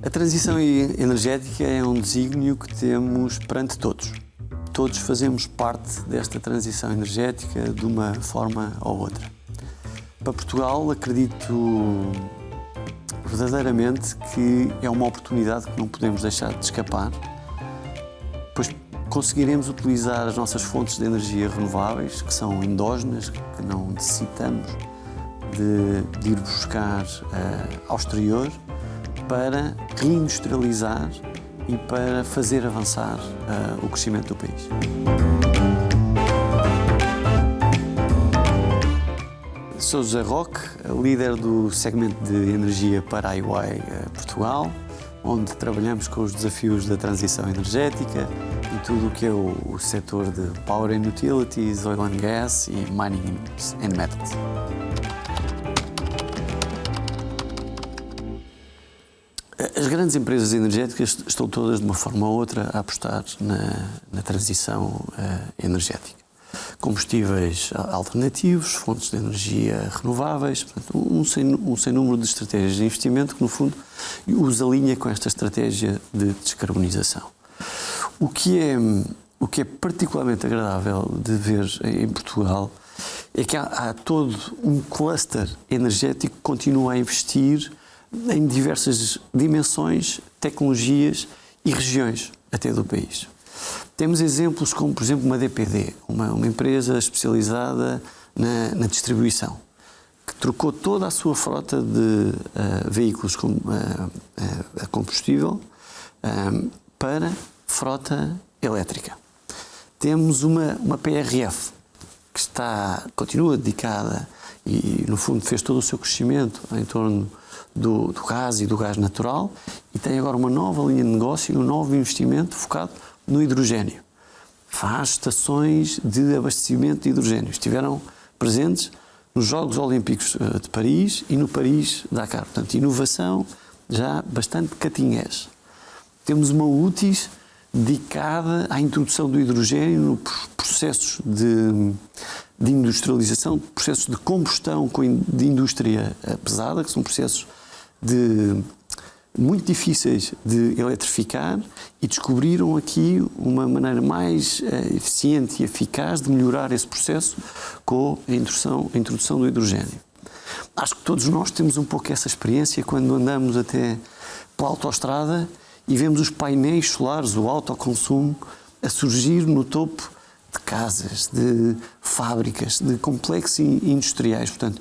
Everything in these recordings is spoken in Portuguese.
A transição energética é um desígnio que temos perante todos. Todos fazemos parte desta transição energética de uma forma ou outra. Para Portugal, acredito verdadeiramente que é uma oportunidade que não podemos deixar de escapar, pois conseguiremos utilizar as nossas fontes de energia renováveis, que são endógenas, que não necessitamos de ir buscar ao exterior, para reindustrializar e para fazer avançar o crescimento do país. Sou José Roque, líder do segmento de energia para a EY Portugal, onde trabalhamos com os desafios da transição energética e tudo o que é o setor de Power and Utilities, Oil and Gas e Mining and Metals. As grandes empresas energéticas estão todas, de uma forma ou outra, a apostar na transição energética. Combustíveis alternativos, fontes de energia renováveis, portanto, um sem número de estratégias de investimento que, no fundo, os alinha com esta estratégia de descarbonização. O que é particularmente agradável de ver em Portugal é que há todo um cluster energético que continua a investir em diversas dimensões, tecnologias e regiões até do país. Temos exemplos como, por exemplo, uma DPD, uma empresa especializada na distribuição, que trocou toda a sua frota de veículos a combustível para frota elétrica. Temos uma PRF, que continua dedicada e, no fundo, fez todo o seu crescimento em torno do gás e do gás natural, e tem agora uma nova linha de negócio e um novo investimento focado no hidrogénio. Faz estações de abastecimento de hidrogénio. Estiveram presentes nos Jogos Olímpicos de Paris e no Paris-Dakar. Portanto, inovação já bastante cutting-edge. Temos uma UTIS dedicada à introdução do hidrogênio nos processos de industrialização, processos de combustão de indústria pesada, que são processos muito difíceis de eletrificar, e descobriram aqui uma maneira mais eficiente e eficaz de melhorar esse processo com a introdução do hidrogênio. Acho que todos nós temos um pouco essa experiência quando andamos até pela autoestrada e vemos os painéis solares, o autoconsumo, a surgir no topo de casas, de fábricas, de complexos industriais. Portanto,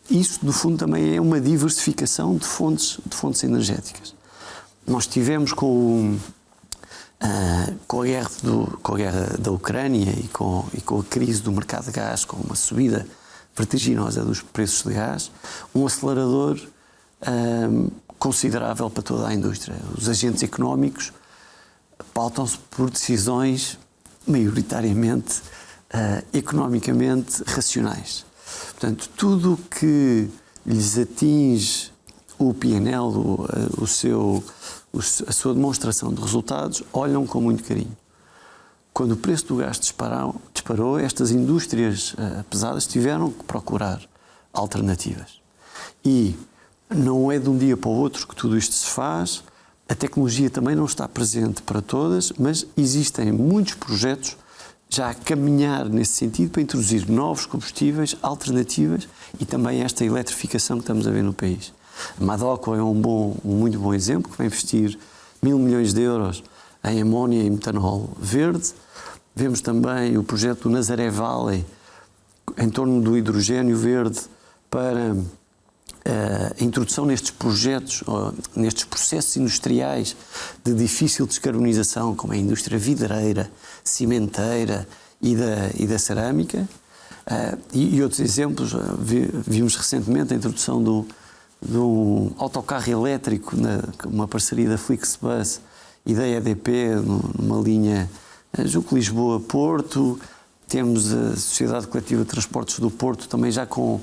isso, no fundo, também é uma diversificação de fontes energéticas. Nós tivemos com a guerra da Ucrânia e com a crise do mercado de gás, com uma subida vertiginosa dos preços de gás, um acelerador considerável para toda a indústria. Os agentes económicos pautam-se por decisões maioritariamente economicamente racionais. Portanto, tudo o que lhes atinge o P&L, a sua demonstração de resultados, olham com muito carinho. Quando o preço do gás disparou, estas indústrias pesadas tiveram que procurar alternativas. E não é de um dia para o outro que tudo isto se faz. A tecnologia também não está presente para todas, mas existem muitos projetos já a caminhar nesse sentido para introduzir novos combustíveis, alternativas e também esta eletrificação que estamos a ver no país. A Madoco é um muito bom exemplo, que vai investir 1.000 milhões de euros em amónia e metanol verde. Vemos também o projeto do Nazaré Valley em torno do hidrogênio verde para a introdução nestes projetos, nestes processos industriais de difícil descarbonização, como a indústria vidreira, cimenteira e da cerâmica. E outros exemplos, vimos recentemente a introdução de um autocarro elétrico, uma parceria da Flixbus e da EDP, numa linha Lisboa-Porto. Temos a Sociedade Coletiva de Transportes do Porto, também já com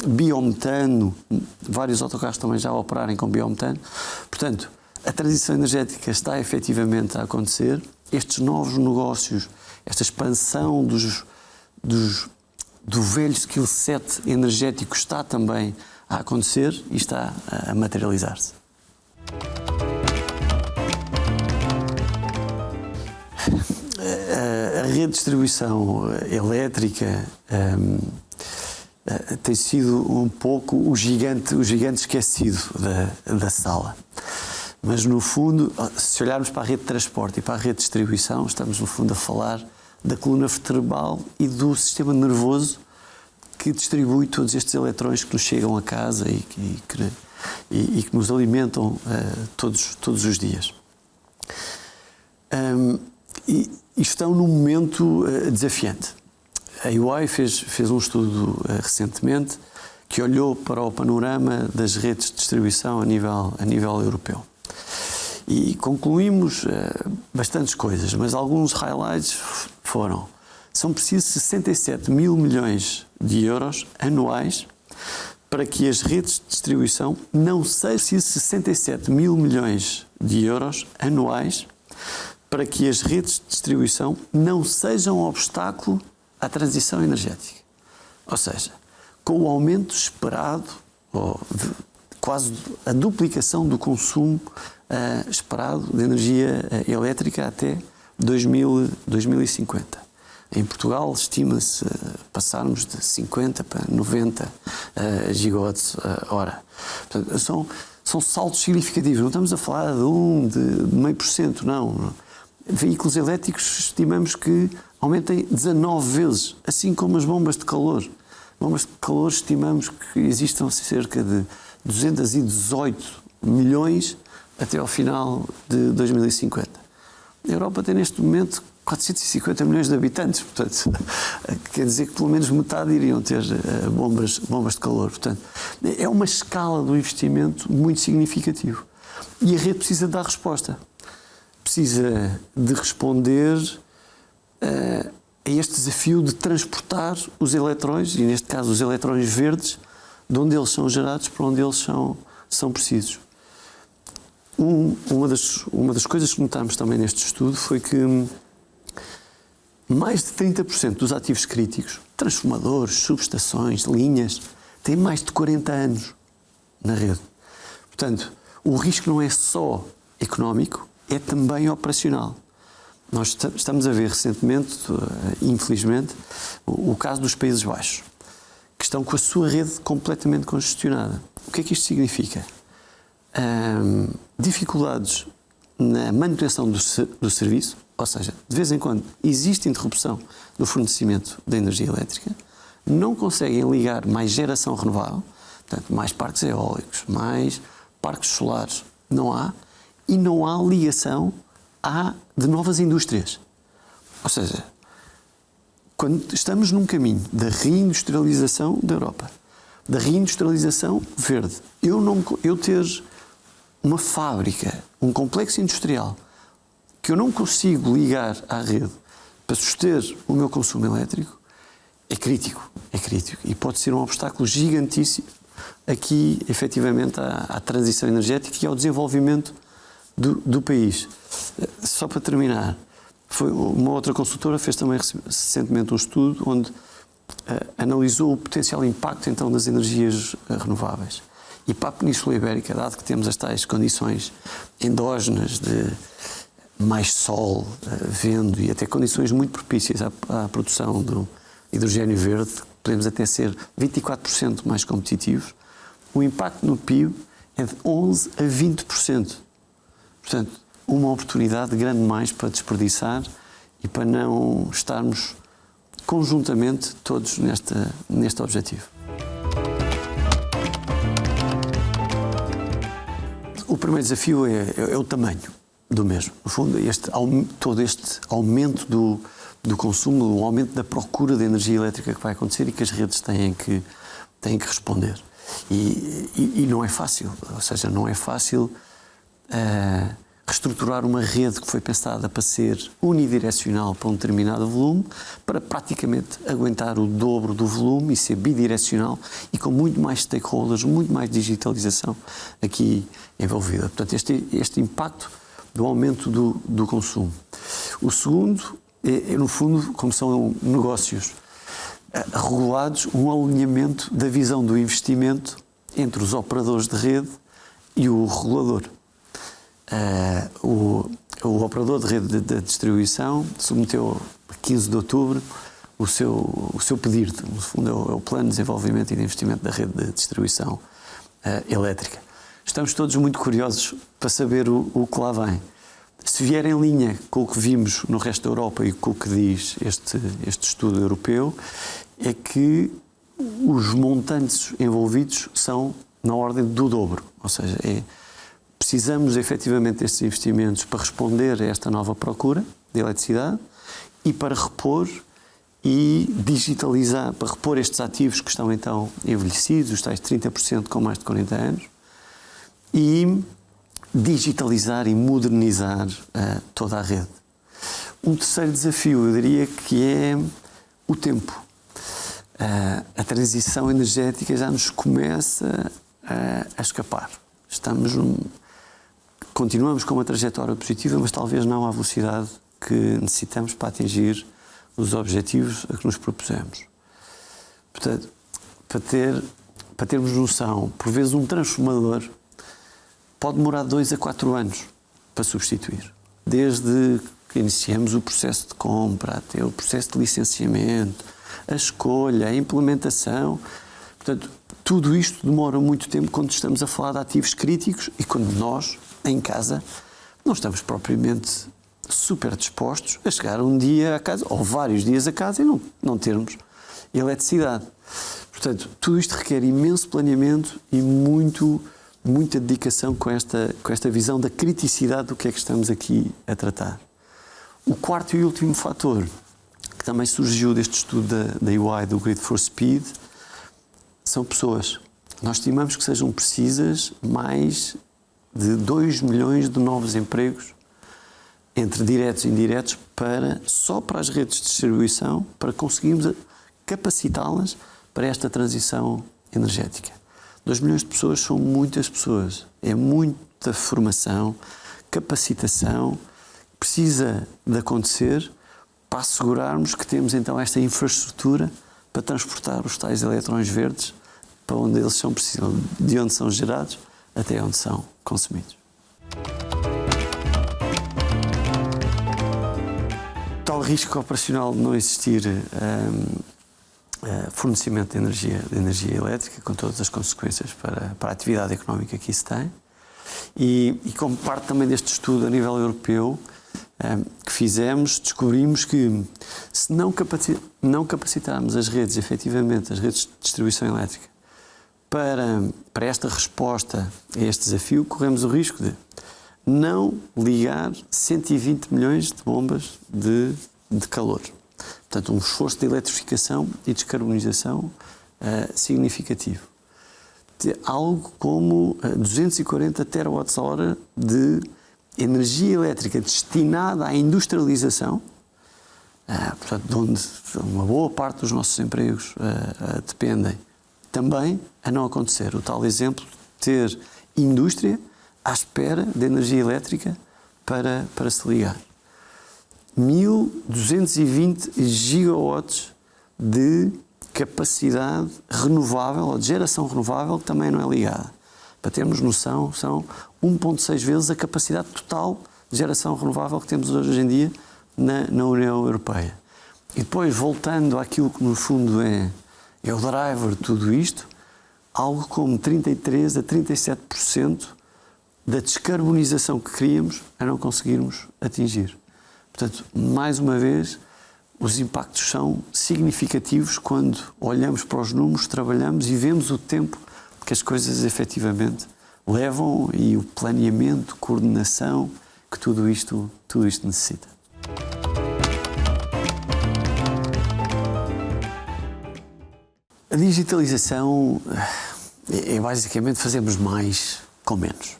biometano, vários autocarros também já a operarem com biometano. Portanto, a transição energética está efetivamente a acontecer. Estes novos negócios, esta expansão do velho skill set energético está também a acontecer e está a materializar-se. rede de distribuição elétrica tem sido um pouco o gigante esquecido da sala. Mas, no fundo, se olharmos para a rede de transporte e para a rede de distribuição, estamos, no fundo, a falar da coluna vertebral e do sistema nervoso que distribui todos estes elétrons que nos chegam a casa e que nos alimentam todos os dias. E estão num momento desafiante. A UI fez um estudo recentemente que olhou para o panorama das redes de distribuição a nível europeu. E concluímos bastantes coisas, mas alguns highlights são precisos 67 mil milhões de euros anuais para que as redes de distribuição não sejam 67 mil milhões de euros anuais para que as redes de distribuição não sejam um obstáculo à transição energética. Ou seja, com o aumento esperado, ou quase a duplicação do consumo esperado de energia elétrica até 2050. Em Portugal, estima-se passarmos de 50 para 90 gigawatts hora. Portanto, são saltos significativos. Não estamos a falar de 0,5%, não. Veículos elétricos estimamos que aumentem 19 vezes, assim como as bombas de calor. Bombas de calor estimamos que existam cerca de 218 milhões até ao final de 2050. A Europa tem neste momento 450 milhões de habitantes, portanto, quer dizer que pelo menos metade iriam ter bombas de calor. Portanto, é uma escala do investimento muito significativo. E a rede precisa dar resposta. Precisa de responder a este desafio de transportar os eletrões, e neste caso os eletrões verdes, de onde eles são gerados para onde eles são precisos. Uma das coisas que notámos também neste estudo foi que mais de 30% dos ativos críticos, transformadores, subestações, linhas, têm mais de 40 anos na rede. Portanto, o risco não é só económico, é também operacional. Nós estamos a ver recentemente, infelizmente, o caso dos Países Baixos, que estão com a sua rede completamente congestionada. O que é que isto significa? Dificuldades na manutenção do serviço, ou seja, de vez em quando existe interrupção do fornecimento da energia elétrica, não conseguem ligar mais geração renovável, portanto, mais parques eólicos, mais parques solares, não há, e não há ligação de novas indústrias. Ou seja, quando estamos num caminho da reindustrialização da Europa, da reindustrialização verde, eu ter uma fábrica, um complexo industrial, que eu não consigo ligar à rede para suster o meu consumo elétrico, é crítico. E pode ser um obstáculo gigantíssimo aqui, efetivamente, à transição energética e ao desenvolvimento do país. Só para terminar, uma outra consultora fez também recentemente um estudo onde analisou o potencial impacto então das energias renováveis. E para a Península Ibérica, dado que temos as tais condições endógenas de mais sol, vento e até condições muito propícias à produção do hidrogênio verde, podemos até ser 24% mais competitivos, o impacto no PIB é de 11% a 20%. Portanto, uma oportunidade grande mais para desperdiçar e para não estarmos conjuntamente todos neste objetivo. O primeiro desafio é o tamanho do mesmo. No fundo, todo este aumento do consumo, o aumento da procura de energia elétrica que vai acontecer e que as redes têm que responder. E não é fácil, ou seja, não é fácil reestruturar uma rede que foi pensada para ser unidirecional para um determinado volume, para praticamente aguentar o dobro do volume e ser bidirecional e com muito mais stakeholders, muito mais digitalização aqui envolvida. Portanto, este impacto do aumento do consumo. O segundo é, no fundo, como são negócios regulados, um alinhamento da visão do investimento entre os operadores de rede e o regulador. O operador de rede de distribuição submeteu 15 de outubro, o seu PDIRT, no fundo é o Plano de Desenvolvimento e de Investimento da Rede de Distribuição Elétrica. Estamos todos muito curiosos para saber o que lá vem. Se vier em linha com o que vimos no resto da Europa e com o que diz este estudo europeu, é que os montantes envolvidos são na ordem do dobro. Ou seja, precisamos efetivamente destes investimentos para responder a esta nova procura de eletricidade e para repor e digitalizar, para repor estes ativos que estão então envelhecidos, os tais 30% com mais de 40 anos, e digitalizar e modernizar toda a rede. Um terceiro desafio, eu diria que é o tempo. A transição energética já nos começa a escapar. Continuamos com uma trajetória positiva, mas talvez não à velocidade que necessitamos para atingir os objetivos a que nos propusemos. Portanto, para termos noção, por vezes um transformador pode demorar 2 a 4 anos para substituir. Desde que iniciamos o processo de compra, até o processo de licenciamento, a escolha, a implementação. Portanto, tudo isto demora muito tempo quando estamos a falar de ativos críticos e quando nós, em casa, não estamos propriamente super dispostos a chegar um dia a casa, ou vários dias a casa, e não termos eletricidade. Portanto, tudo isto requer imenso planeamento e muita dedicação com esta visão da criticidade do que é que estamos aqui a tratar. O quarto e último fator, que também surgiu deste estudo da EY, do Grid for Speed, são pessoas. Nós estimamos que sejam precisas mais de 2 milhões de novos empregos, entre diretos e indiretos, só para as redes de distribuição, para conseguirmos capacitá-las para esta transição energética. 2 milhões de pessoas são muitas pessoas. É muita formação, capacitação, precisa de acontecer para assegurarmos que temos então esta infraestrutura para transportar os tais eletrões verdes para onde eles são precisos, de onde são gerados até onde são consumidos. Tal risco operacional de não existir fornecimento de energia elétrica, com todas as consequências para a atividade económica que isso tem. E como parte também deste estudo a nível europeu que fizemos, descobrimos que se não capacitarmos as redes, efetivamente, as redes de distribuição elétrica, para esta resposta a este desafio, corremos o risco de não ligar 120 milhões de bombas de calor. Portanto, um esforço de eletrificação e descarbonização significativo. Algo como 240 terawatts-hora de energia elétrica destinada à industrialização, portanto, de onde uma boa parte dos nossos empregos dependem, também a não acontecer. O tal exemplo de ter indústria à espera de energia elétrica para se ligar. 1.220 gigawatts de capacidade renovável, ou de geração renovável, que também não é ligada. Para termos noção, são 1,6 vezes a capacidade total de geração renovável que temos hoje em dia na União Europeia. E depois, voltando àquilo que no fundo é o driver de tudo isto, algo como 33% a 37% da descarbonização que queríamos a não conseguirmos atingir. Portanto, mais uma vez, os impactos são significativos quando olhamos para os números, trabalhamos e vemos o tempo que as coisas efetivamente levam e o planeamento, coordenação que tudo isto necessita. A digitalização é basicamente fazermos mais com menos.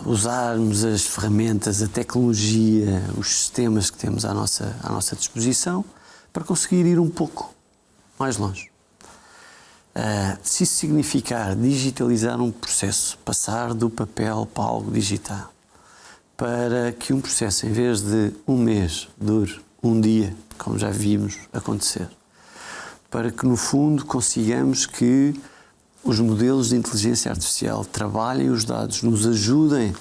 Usarmos as ferramentas, a tecnologia, os sistemas que temos à nossa disposição para conseguir ir um pouco mais longe. Se isso significar digitalizar um processo, passar do papel para algo digital, para que um processo, em vez de um mês, dure um dia, como já vimos acontecer, para que, no fundo, consigamos que os modelos de inteligência artificial trabalhem os dados, nos ajudem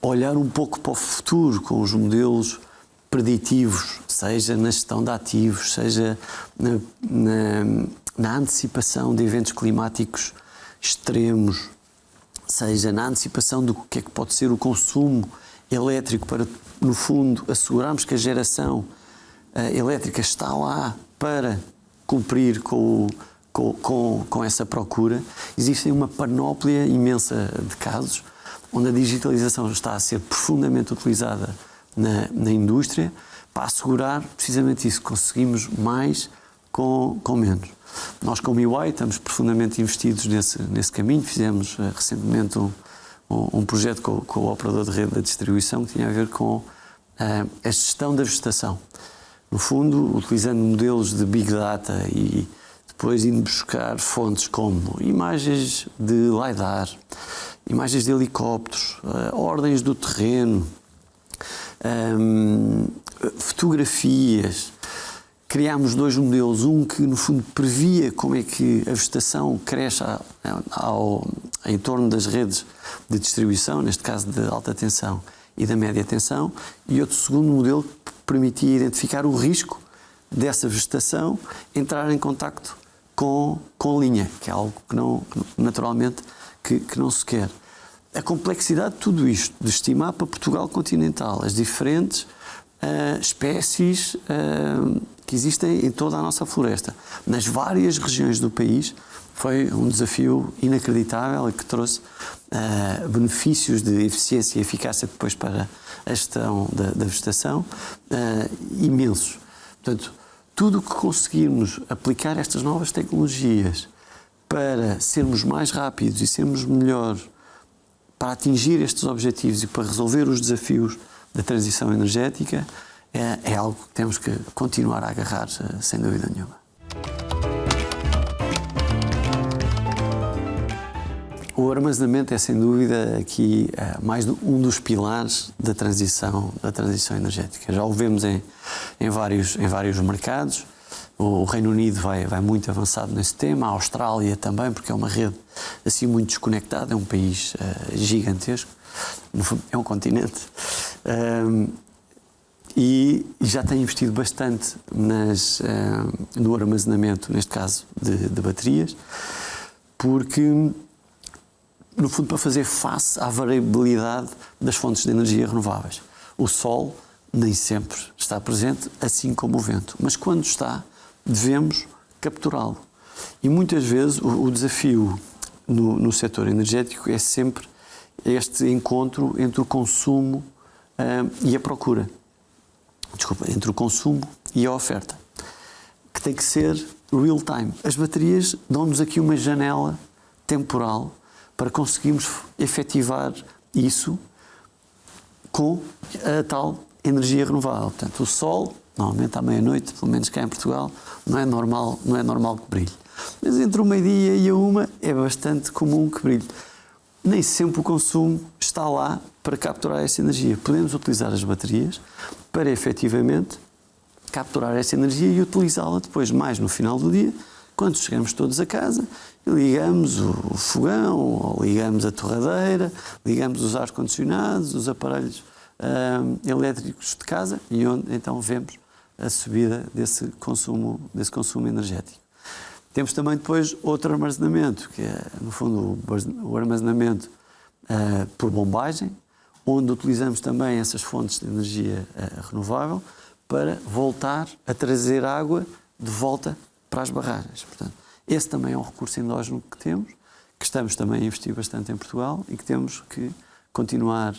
a olhar um pouco para o futuro com os modelos preditivos, seja na gestão de ativos, seja na antecipação de eventos climáticos extremos, seja na antecipação do que é que pode ser o consumo elétrico para, no fundo, assegurarmos que a geração elétrica está lá para cumprir com essa procura. Existem uma panóplia imensa de casos onde a digitalização está a ser profundamente utilizada na indústria para assegurar precisamente isso, conseguimos mais com menos. Nós, como EY, estamos profundamente investidos nesse caminho. Fizemos recentemente um projeto com o operador de rede da distribuição que tinha a ver com a gestão da vegetação. No fundo, utilizando modelos de Big Data e depois indo buscar fontes como imagens de LiDAR, imagens de helicópteros, ordens do terreno, fotografias. Criámos 2 modelos, um que no fundo previa como é que a vegetação cresce em torno das redes de distribuição, neste caso de alta tensão e da média tensão, e outro segundo modelo que permitia identificar o risco dessa vegetação entrar em contacto com linha, que é algo que naturalmente não se quer. A complexidade de tudo isto, de estimar para Portugal continental as diferentes espécies que existem em toda a nossa floresta, nas várias regiões do país, foi um desafio inacreditável e que trouxe benefícios de eficiência e eficácia depois para a gestão da vegetação imensos. Portanto, tudo o que conseguirmos aplicar estas novas tecnologias para sermos mais rápidos e sermos melhores para atingir estes objetivos e para resolver os desafios da transição energética é algo que temos que continuar a agarrar, sem dúvida nenhuma. O armazenamento é, sem dúvida, aqui mais um dos pilares da transição energética. Já o vemos em vários mercados. O Reino Unido vai muito avançado nesse tema, a Austrália também, porque é uma rede assim muito desconectada, é um país gigantesco, no fundo é um continente, e já tem investido bastante no armazenamento, neste caso de baterias, porque, no fundo, para fazer face à variabilidade das fontes de energia renováveis. O sol nem sempre está presente, assim como o vento, mas quando está, devemos capturá-lo. E muitas vezes o desafio no setor energético é sempre este encontro entre o consumo e a procura. Entre o consumo e a oferta, que tem que ser real time. As baterias dão-nos aqui uma janela temporal para conseguirmos efetivar isso com a tal energia renovável. Portanto, o sol, normalmente à meia-noite, pelo menos cá em Portugal, não é normal que brilhe. Mas entre o meio-dia e a 1 é bastante comum que brilhe. Nem sempre o consumo está lá para capturar essa energia. Podemos utilizar as baterias para efetivamente capturar essa energia e utilizá-la depois, mais no final do dia, quando chegamos todos a casa, ligamos o fogão, ou ligamos a torradeira, ligamos os ar-condicionados, os aparelhos elétricos de casa, e onde então vemos a subida desse consumo energético. Temos também depois outro armazenamento, que é, no fundo, o armazenamento por bombagem, onde utilizamos também essas fontes de energia renovável para voltar a trazer água de volta para as barragens. Portanto, esse também é um recurso endógeno que temos, que estamos também a investir bastante em Portugal e que temos que continuar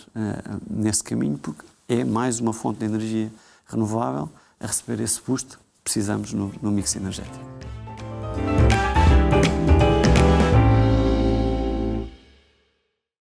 nesse caminho, porque é mais uma fonte de energia renovável a receber esse boost que precisamos no mix energético.